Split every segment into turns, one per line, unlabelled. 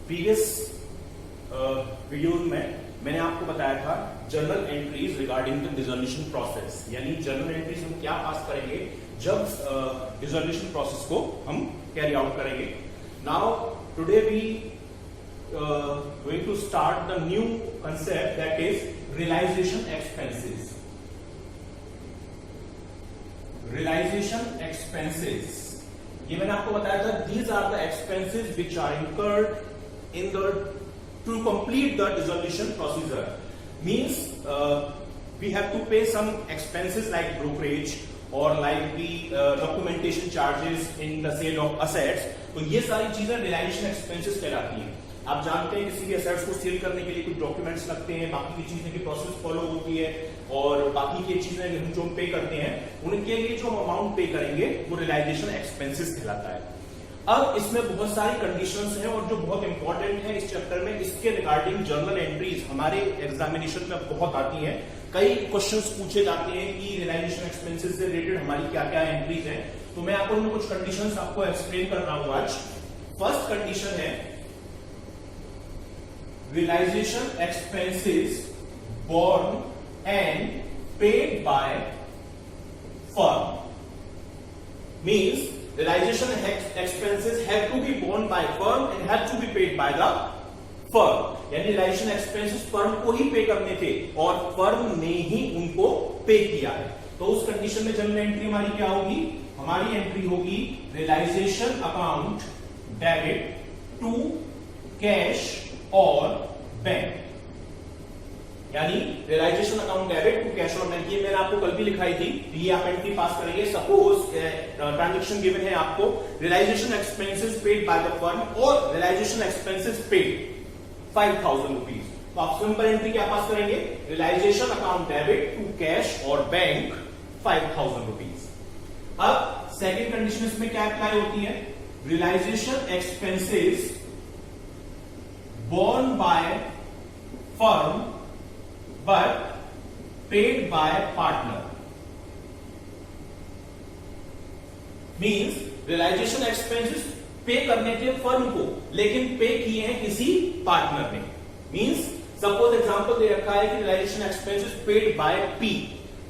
Previous video में मैंने आपको बताया था journal entries regarding the dissolution process, यानी जर्नल एंट्रीज हम क्या पास करेंगे जब डिसोल्यूशन प्रोसेस को हम कैरी आउट करेंगे। Now today we going to start the new concept that is realisation expenses. Realisation expenses, ये मैंने आपको बताया था, these are the expenses which are incurred in the to complete the dissolution procedure. Means we have to pay some expenses like brokerage or like the documentation charges in the sale of assets. तो ये सारी चीजें realization expenses कहलाती हैं। आप जानते हैं किसी भी assets को सेल करने के लिए कुछ डॉक्यूमेंट्स लगते हैं, बाकी की चीजें की प्रोसेस फॉलो होती है और बाकी की चीजें हम जो पे करते हैं उनके लिए जो अमाउंट पे करेंगे वो रियलाइजेशन एक्सपेंसेस कहलाता है। अब इसमें बहुत सारी कंडीशंस हैं और जो बहुत इंपॉर्टेंट है इस चैप्टर में, इसके रिगार्डिंग जर्नल एंट्रीज हमारे एग्जामिनेशन में बहुत आती हैं। कई क्वेश्चंस पूछे जाते हैं कि रियलाइजेशन एक्सपेंसेस से रिलेटेड हमारी क्या क्या एंट्रीज हैं, तो मैं आपको उनमें कुछ कंडीशंस आपको एक्सप्लेन कर रहा हूं आज। फर्स्ट कंडीशन है realisation expenses borne and paid by firm. Means realization expenses have to be borne by firm and have to be paid by the firm, यानी realization expenses फर्म को ही पे करने थे और फर्म ने ही उनको पे किया है। तो उस कंडीशन में जनरल एंट्री हमारी क्या होगी? हमारी एंट्री होगी realisation account debit to cash और बैंक, यानी realisation account debit to cash और बैंक। ये मैंने आपको कल भी लिखाई थी, ये आप एंट्री पास करेंगे। सपोज ट्रांजेक्शन गिवन है आपको realisation expenses paid by the firm और रियलाइजेशन एक्सपेंसेस पेड 5000 रुपीज, तो आप सिंपल एंट्री क्या पास करेंगे? Realisation account debit to cash और बैंक 5000 रुपीज। अब सेकेंड कंडीशन इसमें क्या अप्लाई होती है? Realisation expenses borne by firm but paid by partner. Means realization expenses पे करने थे फर्म को लेकिन पे किए हैं किसी पार्टनर ने। Means सपोज एग्जांपल दे रखा है कि realisation expenses paid by P,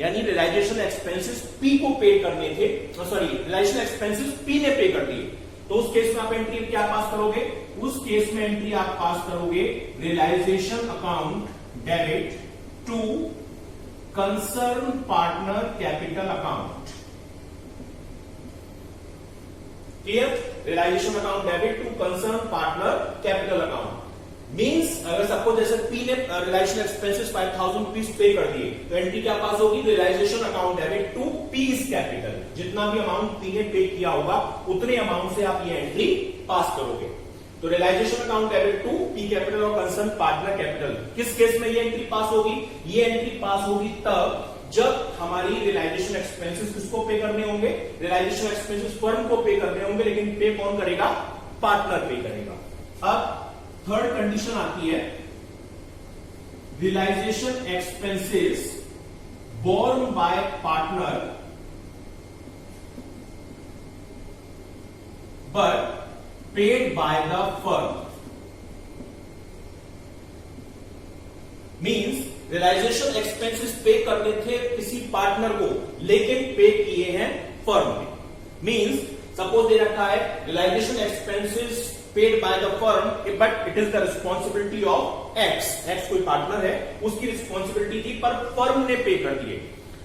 यानी रियलाइजेशन एक्सपेंसेस पी को पे करने थे, सॉरी रियलाइजेशन एक्सपेंसेस पी ने पे कर दिए, तो उस केस में आप एंट्री क्या पास करोगे? उस केस में एंट्री आप पास करोगे realisation account debit to concern partner capital account. Clear? Realisation account debit to concern partner capital account. Means अगर सपोज जैसे पी ने रियलाइजेशन एक्सपेंसेस 5000 रुपीज पे कर दिए तो एंट्री क्या पास होगी? Realisation account debit to P's capital. जितना भी अमाउंट पी ने पे किया होगा उतने अमाउंट से आप ये एंट्री पास करोगे। तो realisation account debit to P capital और कंसर्न पार्टनर कैपिटल, किस केस में ये एंट्री पास होगी? ये एंट्री पास होगी तब जब हमारी रियलाइजेशन एक्सपेंसेस किसको पे करने होंगे? रियलाइजेशन एक्सपेंसेस फर्म को पे करने होंगे, लेकिन पे कौन करेगा? पार्टनर पे करेगा। अब थर्ड कंडीशन आती है realisation expenses borne by partner but paid by the firm. Means realization expenses पे करने थे किसी पार्टनर को लेकिन पे किए हैं फर्म ने। Means सपोज दे रखा है realization expenses paid by the firm but it is the responsibility of X. X कोई पार्टनर है, उसकी रिस्पॉन्सिबिलिटी थी पर फर्म ने पे कर दिए।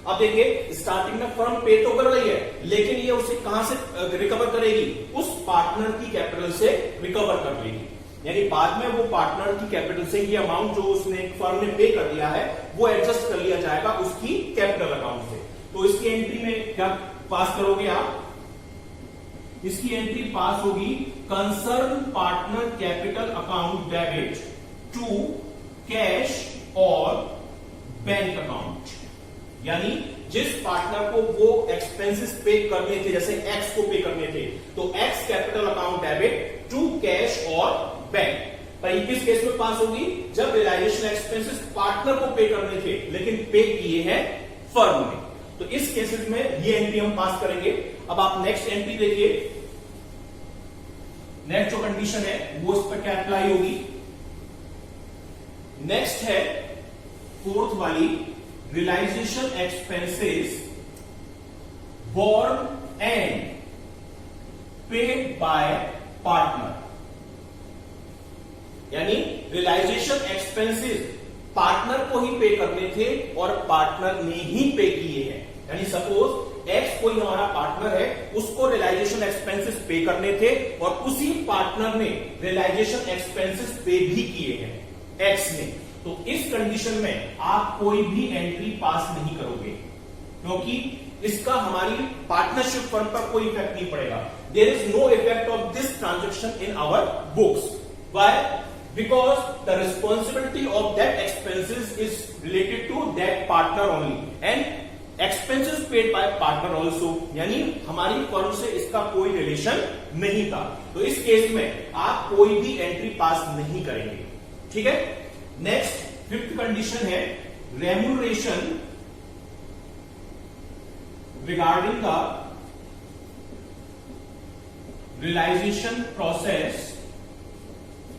अब देखिए स्टार्टिंग में फर्म पे तो कर रही है लेकिन ये उसे कहां से रिकवर करेगी? उस पार्टनर की कैपिटल से रिकवर कर लेगी, यानी बाद में वो पार्टनर की कैपिटल से ये अमाउंट जो उसने फर्म ने पे कर दिया है वो एडजस्ट कर लिया जाएगा उसकी कैपिटल अकाउंट से। तो इसकी एंट्री में क्या पास करोगे आप? इसकी एंट्री पास होगी concern partner capital account debit to cash और बैंक अकाउंट, यानी जिस पार्टनर को वो एक्सपेंसेस पे करने थे, जैसे एक्स को पे करने थे, तो X capital account debit to cash और बैंक। पर किस केस में पास होगी? जब रियलाइजेशन एक्सपेंसेस पार्टनर को पे करने थे लेकिन पे किए हैं फर्म ने। तो इस केसेस में ये एंट्री हम पास करेंगे। अब आप नेक्स्ट एंट्री देखिए, नेक्स्ट जो कंडीशन है वो इस पर क्या अप्लाई होगी। नेक्स्ट है फोर्थ वाली, realisation expenses borne and paid by partner, यानी रियलाइजेशन एक्सपेंसेस पार्टनर को ही पे करने थे और पार्टनर ने ही पे किए हैं। यानी सपोज एक्स कोई हमारा पार्टनर है, उसको रियलाइजेशन एक्सपेंसेस पे करने थे और उसी पार्टनर ने रियलाइजेशन एक्सपेंसेस पे भी किए हैं एक्स ने। तो इस कंडीशन में आप कोई भी एंट्री पास नहीं करोगे, क्योंकि इसका हमारी पार्टनरशिप फर्म पर कोई इफेक्ट नहीं पड़ेगा। There is no effect of this transaction in our books. Why? Because the responsibility of that expenses is related to that partner only and expenses paid by partner also, यानी हमारी firm से इसका कोई relation नहीं था। तो इस case में आप कोई भी एंट्री पास नहीं करेंगे। ठीक है। नेक्स्ट फिफ्थ कंडीशन है remuneration regarding the realization process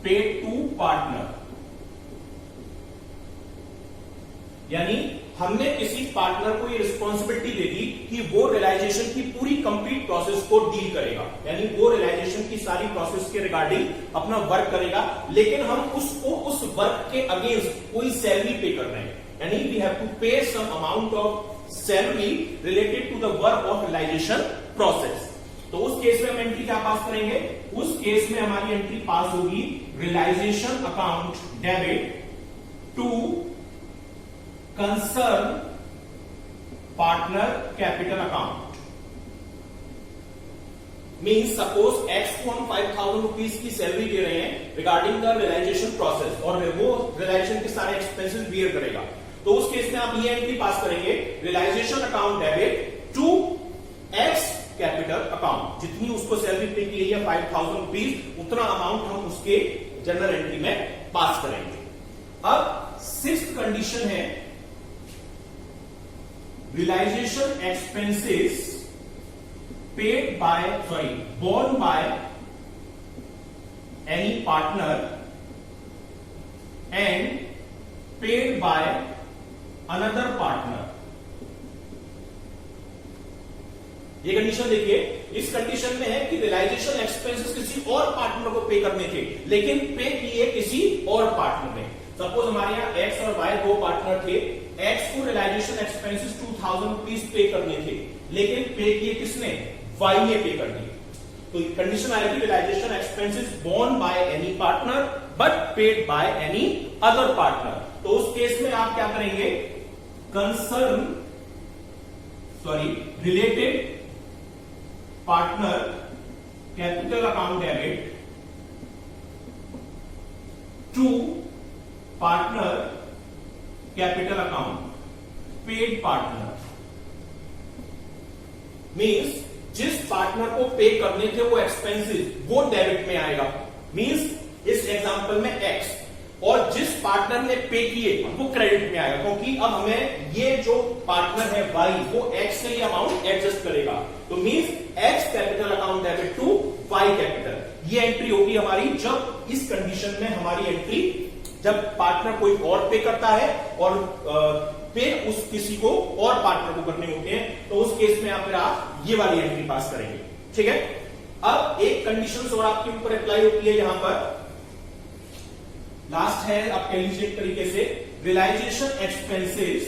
paid to partner, यानी हमने किसी पार्टनर को ये रिस्पॉन्सिबिलिटी दे दी कि वो रियलाइजेशन की पूरी कंप्लीट प्रोसेस को डील करेगा, यानी वो रियलाइजेशन की सारी प्रोसेस के रिगार्डिंग अपना वर्क करेगा, लेकिन हम उसको उस वर्क के अगेंस्ट कोई सैलरी पे कर रहे हैं, यानी we have to pay some amount of salary related to the work of realisation process. तो उस केस में हम एंट्री क्या पास करेंगे? उस केस में हमारी एंट्री पास होगी realisation account debit to concern partner capital account. Means suppose X को हम 5,000 रुपीज की सैलरी दे रहे हैं रिगार्डिंग द रियलाइजेशन प्रोसेस और वो रियलाइजेशन के सारे एक्सपेंसेस बियर करेगा। तो उस केस में आप ये एंट्री पास करेंगे realisation account debit to X capital account. जितनी उसको सैलरी पे की है 5,000 रुपीज, उतना अमाउंट हम उसके जनरल एंट्री में पास करेंगे। अब सिक्स्थ कंडीशन है realisation expenses paid by borne by any partner and paid by another partner. ये कंडीशन देखिए, इस कंडीशन में है कि रियलाइजेशन एक्सपेंसेस किसी और पार्टनर को पे करने थे, लेकिन पे किए किसी और पार्टनर ने। सपोज हमारे यहाँ एक्स और वाई दो पार्टनर थे, एक्स को रियलाइजेशन एक्सपेंसेस 2,000 रुपीज पे करने थे, लेकिन पे किए किसने? वाई ने पे कर दिए। तो कंडीशन आएगी realisation expenses borne by any partner but paid by any other partner. तो उस केस में आप क्या करेंगे? Related partner capital account debit to partner capital account paid partner. Means जिस पार्टनर को पे करने थे वो एक्सपेंसेस, वो डेबिट में आएगा। मींस इस एग्जांपल में एक्स, और जिस पार्टनर ने पे किए वो क्रेडिट में आएगा, क्योंकि अब हमें ये जो पार्टनर है वाई वो एक्स से ये अमाउंट एडजस्ट करेगा। तो means X capital account debit to Y capital. ये एंट्री होगी हमारी जब इस कंडीशन में हमारी एंट्री जब पार्टनर कोई और पे करता है और पे उस किसी को और पार्टनर को करने होते हैं, तो उस केस में आप ये वाली एंट्री पास करेंगे। ठीक है। अब एक कंडीशन और आपके ऊपर अप्लाई होती है, यहां पर लास्ट है, आप कह लीजिए एक तरीके से रियलाइजेशन एक्सपेंसेस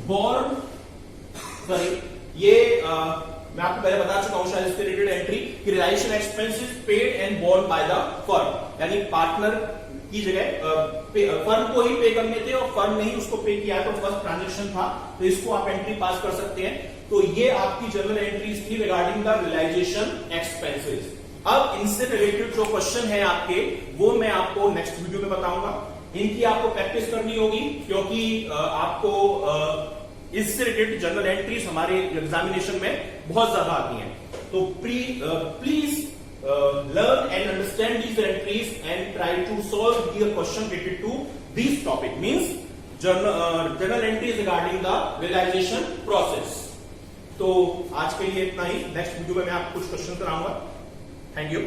बोर्न, ये मैं आपको पहले बता चुका हूं शायद इससे रिलेटेड एंट्री कि realisation expenses paid and borne by the firm, यानी पार्टनर की जगह फर्म को ही पे करने थे और फर्म ने ही उसको पे किया, तो फर्स्ट ट्रांजेक्शन था, तो इसको आप एंट्री पास कर सकते हैं। तो ये आपकी जनरल एंट्रीज थी रिगार्डिंग द रियलाइजेशन एक्सपेंसेस। अब इनसे रिलेटेड जो क्वेश्चन है आपके, वो मैं आपको नेक्स्ट वीडियो में बताऊंगा। इनकी आपको प्रैक्टिस करनी होगी, क्योंकि आपको इससे रिलेटेड जनरल एंट्रीज हमारे एग्जामिनेशन में बहुत ज्यादा आती हैं। तो please learn and understand these entries and try to solve the question related to these topic, means journal entries regarding the realization process. तो आज के लिए इतना ही। नेक्स्ट वीडियो में मैं आपको कुछ क्वेश्चन कराऊंगा। Thank you.